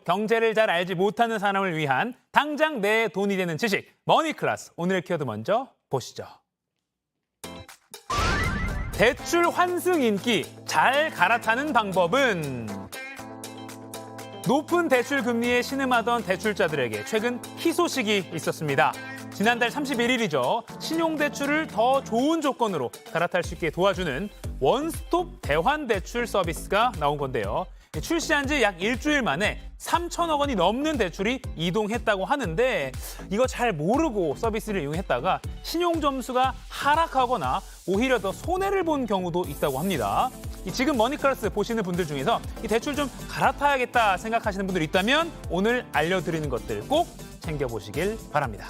경제를 잘 알지 못하는 사람을 위한 당장 내 돈이 되는 지식, 머니클래스. 오늘의 키워드 먼저 보시죠. 대출 환승 인기, 잘 갈아타는 방법은? 높은 대출 금리에 신음하던 대출자들에게 최근 희소식이 있었습니다. 지난달 31일이죠. 신용대출을 더 좋은 조건으로 갈아탈 수 있게 도와주는 원스톱 대환대출 서비스가 나온 건데요. 출시한 지 약 일주일 만에 3천억 원이 넘는 대출이 이동했다고 하는데 이거 잘 모르고 서비스를 이용했다가 신용 점수가 하락하거나 오히려 더 손해를 본 경우도 있다고 합니다. 지금 머니클래스 보시는 분들 중에서 이 대출 좀 갈아타야겠다 생각하시는 분들 있다면 오늘 알려드리는 것들 꼭 챙겨보시길 바랍니다.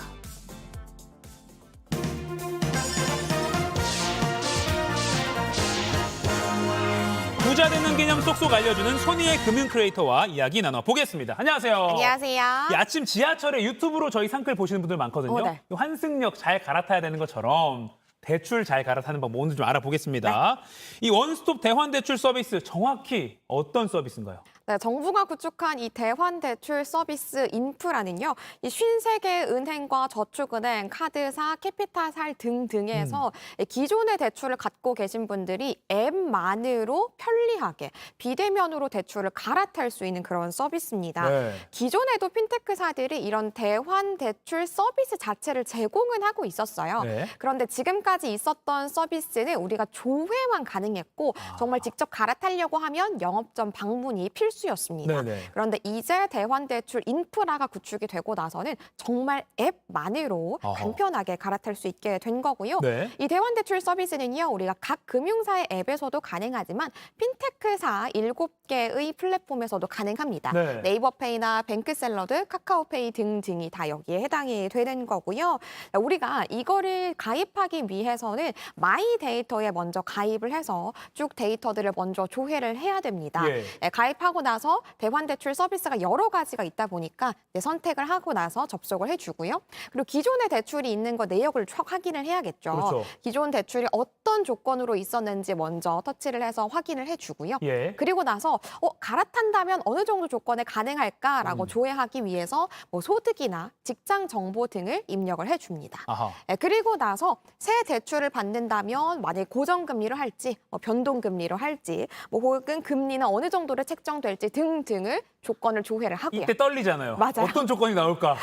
부자 되는 개념 쏙쏙 알려주는 손희의 금융 크리에이터와 이야기 나눠보겠습니다. 안녕하세요. 안녕하세요. 아침 지하철에 유튜브로 저희 상클 보시는 분들 많거든요. 네. 환승역 잘 갈아타야 되는 것처럼 대출 잘 갈아타는 방법 오늘 좀 알아보겠습니다. 이 원스톱 대환대출 서비스 정확히 어떤 서비스인가요? 네, 정부가 구축한 이 대환대출 서비스 인프라는요, 이 53개 은행과 저축은행, 카드사, 캐피탈사 등등에서 기존의 대출을 갖고 계신 분들이 앱만으로 편리하게 비대면으로 대출을 갈아탈 수 있는 그런 서비스입니다. 네. 기존에도 핀테크사들이 이런 대환대출 서비스 자체를 제공은 하고 있었어요. 네. 그런데 지금까지 있었던 서비스는 우리가 조회만 가능했고 정말 직접 갈아타려고 하면 영업점 방문이 필수였습니다. 네네. 그런데 이제 대환대출 인프라가 구축이 되고 나서는 정말 앱만으로 어허. 간편하게 갈아탈 수 있게 된 거고요. 네. 이 대환대출 서비스는요, 우리가 각 금융사의 앱에서도 가능하지만 핀테크사 7개의 플랫폼에서도 가능합니다. 네. 네이버페이나 뱅크샐러드, 카카오페이 등등이 다 여기에 해당이 되는 거고요. 우리가 이거를 가입하기 위해서는 마이 데이터에 먼저 가입을 해서 쭉 데이터들을 먼저 조회를 해야 됩니다. 예. 가입하고 나서 대환대출 서비스가 여러 가지가 있다 보니까 선택을 하고 나서 접속을 해주고요. 그리고 기존의 대출이 있는 거 내역을 확인을 해야겠죠. 그렇죠. 기존 대출이 어떤 조건으로 있었는지 먼저 터치를 해서 확인을 해주고요. 예. 그리고 나서 갈아탄다면 어느 정도 조건에 가능할까라고 조회하기 위해서 뭐 소득이나 직장 정보 등을 입력을 해줍니다. 아하. 그리고 나서 새 대출을 받는다면 만약에 고정금리로 할지 변동금리로 할지 혹은 금리는 어느 정도로 책정될지 등등을 조건을 조회를 하고요. 이때 떨리잖아요. 맞아요. 어떤 조건이 나올까?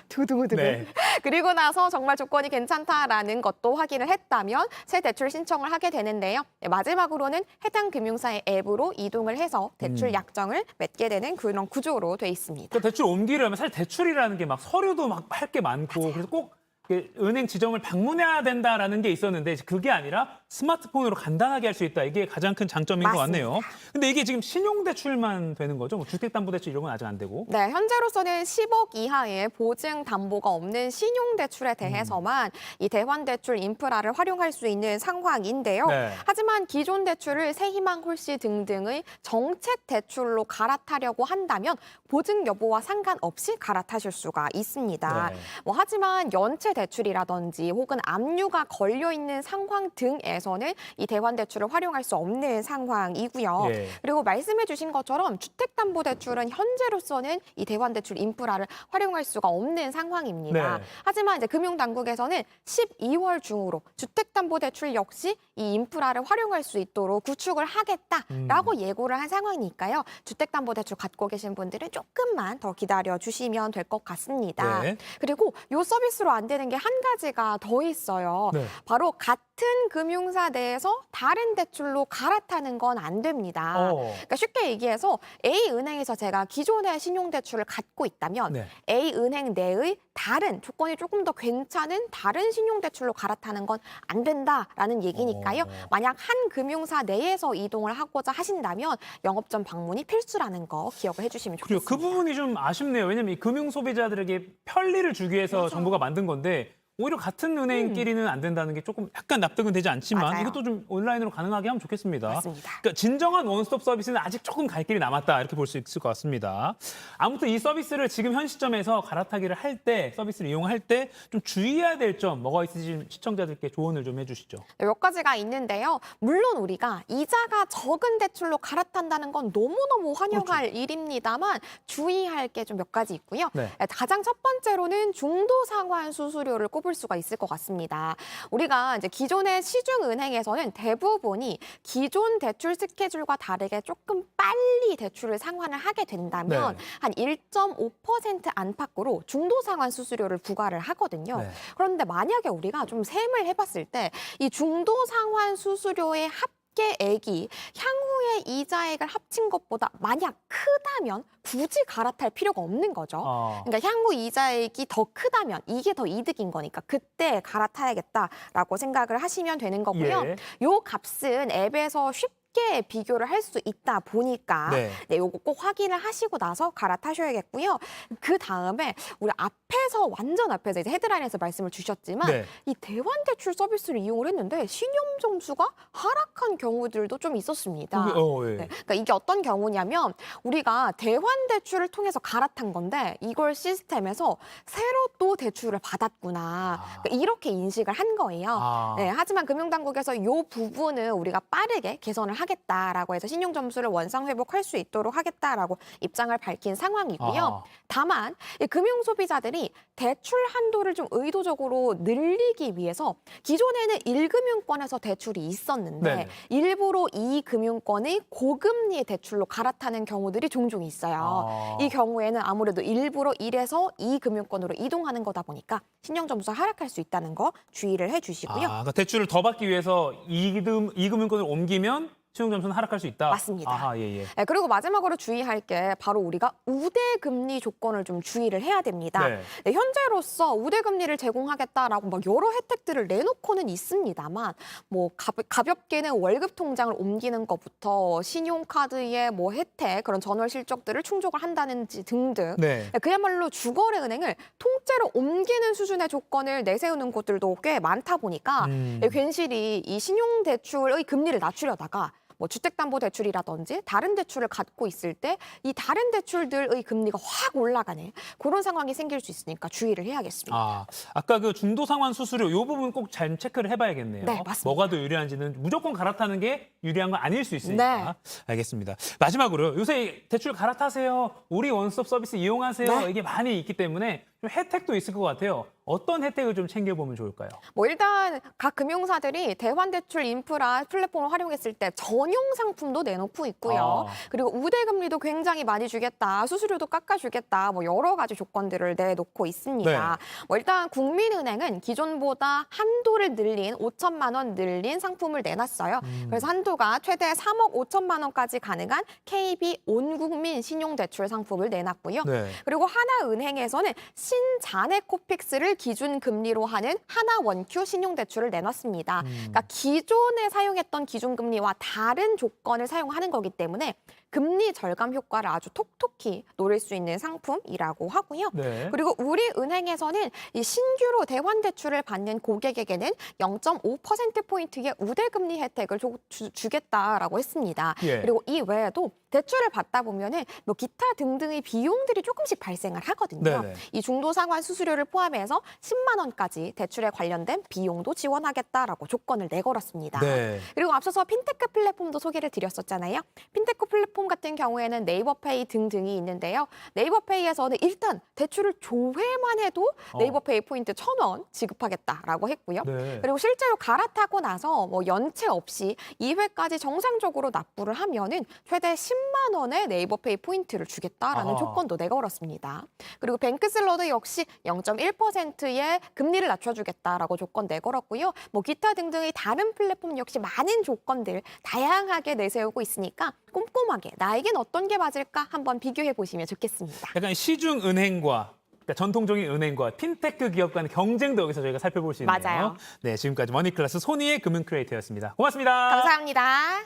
두두두두. 네. 그리고 나서 정말 조건이 괜찮다라는 것도 확인을 했다면 새 대출 신청을 하게 되는데요. 마지막으로는 해당 금융사의 앱으로 이동을 해서 대출 약정을 맺게 되는 그런 구조로 돼 있습니다. 그 대출 옮기려면 사실 대출이라는 게 막 서류도 막 할 게 많고 그래서 꼭 은행 지점을 방문해야 된다라는 게 있었는데 그게 아니라 스마트폰으로 간단하게 할 수 있다. 이게 가장 큰 장점인 것 맞습니다. 같네요. 근데 이게 지금 신용대출만 되는 거죠? 뭐 주택담보대출 이런 건 아직 안 되고. 네, 현재로서는 10억 이하의 보증 담보가 없는 신용대출에 대해서만 이 대환대출 인프라를 활용할 수 있는 상황인데요. 네. 하지만 기존 대출을 새희망 홀씨 등등의 정책 대출로 갈아타려고 한다면 보증 여부와 상관없이 갈아타실 수가 있습니다. 네. 하지만 연체 대출이라든지 혹은 압류가 걸려 있는 상황 등에서는 이 대환대출을 활용할 수 없는 상황이고요. 예. 그리고 말씀해주신 것처럼 주택담보대출은 현재로서는 이 대환대출 인프라를 활용할 수가 없는 상황입니다. 네. 하지만 이제 금융당국에서는 12월 중으로 주택담보대출 역시 이 인프라를 활용할 수 있도록 구축을 하겠다라고 예고를 한 상황이니까요. 주택담보대출 갖고 계신 분들은 조금만 더 기다려 주시면 될 것 같습니다. 네. 그리고 이 서비스로 안 되는 게 한 가지가 더 있어요. 네. 바로 같은 금융사 내에서 다른 대출로 갈아타는 건 안 됩니다. 그러니까 쉽게 얘기해서 A은행에서 제가 기존의 신용대출을 갖고 있다면 네. A은행 내의 다른 조건이 조금 더 괜찮은 다른 신용대출로 갈아타는 건 안 된다라는 얘기니까요. 만약 한 금융사 내에서 이동을 하고자 하신다면 영업점 방문이 필수라는 거 기억을 해주시면 그리고 좋겠습니다. 그 부분이 좀 아쉽네요. 왜냐면 이 금융 소비자들에게 편리를 주기 위해서 정부가 만든 건데 오히려 같은 은행끼리는 안 된다는 게 조금 약간 납득은 되지 않지만 맞아요. 이것도 좀 온라인으로 가능하게 하면 좋겠습니다. 맞습니다. 그러니까 진정한 원스톱 서비스는 아직 조금 갈 길이 남았다 이렇게 볼 수 있을 것 같습니다. 아무튼 이 서비스를 지금 현 시점에서 갈아타기를 할 때, 서비스를 이용할 때 좀 주의해야 될 점 뭐가 있으신지 시청자들께 조언을 좀 해주시죠. 몇 가지가 있는데요. 물론 우리가 이자가 적은 대출로 갈아탄다는 건 너무너무 환영할 일입니다만 주의할 게 좀 몇 가지 있고요. 네. 가장 첫 번째로는 중도 상환 수수료를 꼽을 수가 있을 것 같습니다. 우리가 이제 기존의 시중은행에서는 대부분이 기존 대출 스케줄과 다르게 조금 빨리 대출을 상환을 하게 된다면 네. 한 1.5% 안팎으로 중도 상환 수수료를 부과를 하거든요. 네. 그런데 만약에 우리가 좀 셈을 해봤을 때 이 중도 상환 수수료의 합계액이 향후의 이자액을 합친 것보다 만약 크다면 굳이 갈아탈 필요가 없는 거죠. 그러니까 향후 이자액이 더 크다면 이게 더 이득인 거니까 그때 갈아타야겠다라고 생각을 하시면 되는 거고요. 예. 요 값은 앱에서 쉽게 비교를 할 수 있다 보니까 네. 네, 요거 꼭 확인을 하시고 나서 갈아타셔야겠고요. 그 다음에 우리 앞에서 완전 앞에서 이제 헤드라인에서 말씀을 주셨지만 네. 이 대환대출 서비스를 이용을 했는데 신용 점수가 하락한 경우들도 좀 있었습니다. 예. 네, 그러니까 이게 어떤 경우냐면 우리가 대환대출을 통해서 갈아탄 건데 이걸 시스템에서 새로 또 대출을 받았구나. 그러니까 이렇게 인식을 한 거예요. 네, 하지만 금융당국에서 이 부분은 우리가 빠르게 개선을 하겠다라고 해서 신용 점수를 원상 회복할 수 있도록 하겠다라고 입장을 밝힌 상황이고요. 다만 이 금융 소비자들이 대출 한도를 좀 의도적으로 늘리기 위해서 기존에는 1금융권에서 대출이 있었는데 네네. 일부러 2금융권의 고금리의 대출로 갈아타는 경우들이 종종 있어요. 이 경우에는 아무래도 일부러 1에서 2금융권으로 이동하는 거다 보니까 신용 점수가 하락할 수 있다는 거 주의를 해주시고요. 그러니까 대출을 더 받기 위해서 이금융권을 옮기면 신용 점수는 하락할 수 있다. 맞습니다. 아하, 예, 예. 네, 그리고 마지막으로 주의할 게 바로 우리가 우대금리 조건을 좀 주의를 해야 됩니다. 네. 네, 현재로서 우대금리를 제공하겠다라고 막 여러 혜택들을 내놓고는 있습니다만 뭐 가볍게는 월급 통장을 옮기는 것부터 신용카드의 뭐 혜택 그런 전월 실적들을 충족을 한다는지 등등 네. 그야말로 주거래 은행을 통째로 옮기는 수준의 조건을 내세우는 곳들도 꽤 많다 보니까 괜시리 이 신용대출의 금리를 낮추려다가 뭐 주택담보대출이라든지 다른 대출을 갖고 있을 때 이 다른 대출들의 금리가 확 올라가는 그런 상황이 생길 수 있으니까 주의를 해야겠습니다. 아까 그 중도 상환 수수료 이 부분 꼭 잘 체크를 해봐야겠네요. 네, 맞습니다. 뭐가 더 유리한지는 무조건 갈아타는 게 유리한 건 아닐 수 있으니까. 네. 알겠습니다. 마지막으로 요새 대출 갈아타세요. 우리 원스톱 서비스 이용하세요. 네. 이게 많이 있기 때문에 좀 혜택도 있을 것 같아요. 어떤 혜택을 좀 챙겨보면 좋을까요? 뭐 일단 각 금융사들이 대환대출 인프라 플랫폼을 활용했을 때 전용 상품도 내놓고 있고요. 그리고 우대금리도 굉장히 많이 주겠다, 수수료도 깎아주겠다, 뭐 여러 가지 조건들을 내놓고 있습니다. 뭐 일단 국민은행은 기존보다 한도를 늘린 5천만 원 늘린 상품을 내놨어요. 그래서 한도가 최대 3억 5천만 원까지 가능한 KB 온국민 신용대출 상품을 내놨고요. 네. 그리고 하나은행에서는 신잔해 코픽스를 기준 금리로 하는 하나원큐 신용대출을 내놨습니다. 그러니까 기존에 사용했던 기준금리와 다른 조건을 사용하는 거기 때문에 금리 절감 효과를 아주 톡톡히 노릴 수 있는 상품이라고 하고요. 네. 그리고 우리 은행에서는 이 신규로 대환대출을 받는 고객에게는 0.5%포인트의 우대금리 혜택을 주겠다라고 했습니다. 예. 그리고 이 외에도 대출을 받다 보면은 뭐 기타 등등의 비용들이 조금씩 발생을 하거든요. 네네. 이 중도상환 수수료를 포함해서 10만 원까지 대출에 관련된 비용도 지원하겠다라고 조건을 내걸었습니다. 네. 그리고 앞서서 핀테크 플랫폼도 소개를 드렸었잖아요. 핀테크 플랫폼 같은 경우에는 네이버페이 등등이 있는데요. 네이버페이에서는 일단 대출을 조회만 해도 네이버페이 포인트 1,000원 지급하겠다라고 했고요. 네. 그리고 실제로 갈아타고 나서 뭐 연체 없이 2회까지 정상적으로 납부를 하면은 최대 10만 원의 네이버페이 포인트를 주겠다라는 조건도 내걸었습니다. 그리고 뱅크슬러도 역시 0.1%의 금리를 낮춰주겠다라고 조건 내걸었고요. 뭐 기타 등등의 다른 플랫폼 역시 많은 조건들 다양하게 내세우고 있으니까 꼼꼼하게 나에겐 어떤 게 맞을까 한번 비교해 보시면 좋겠습니다. 약간 시중은행과 그러니까 전통적인 은행과 핀테크 기업 간의 경쟁도 여기서 저희가 살펴볼 수 있네요. 맞아요. 네, 지금까지 머니클래스 손희의 금융 크리에이터였습니다. 고맙습니다. 감사합니다.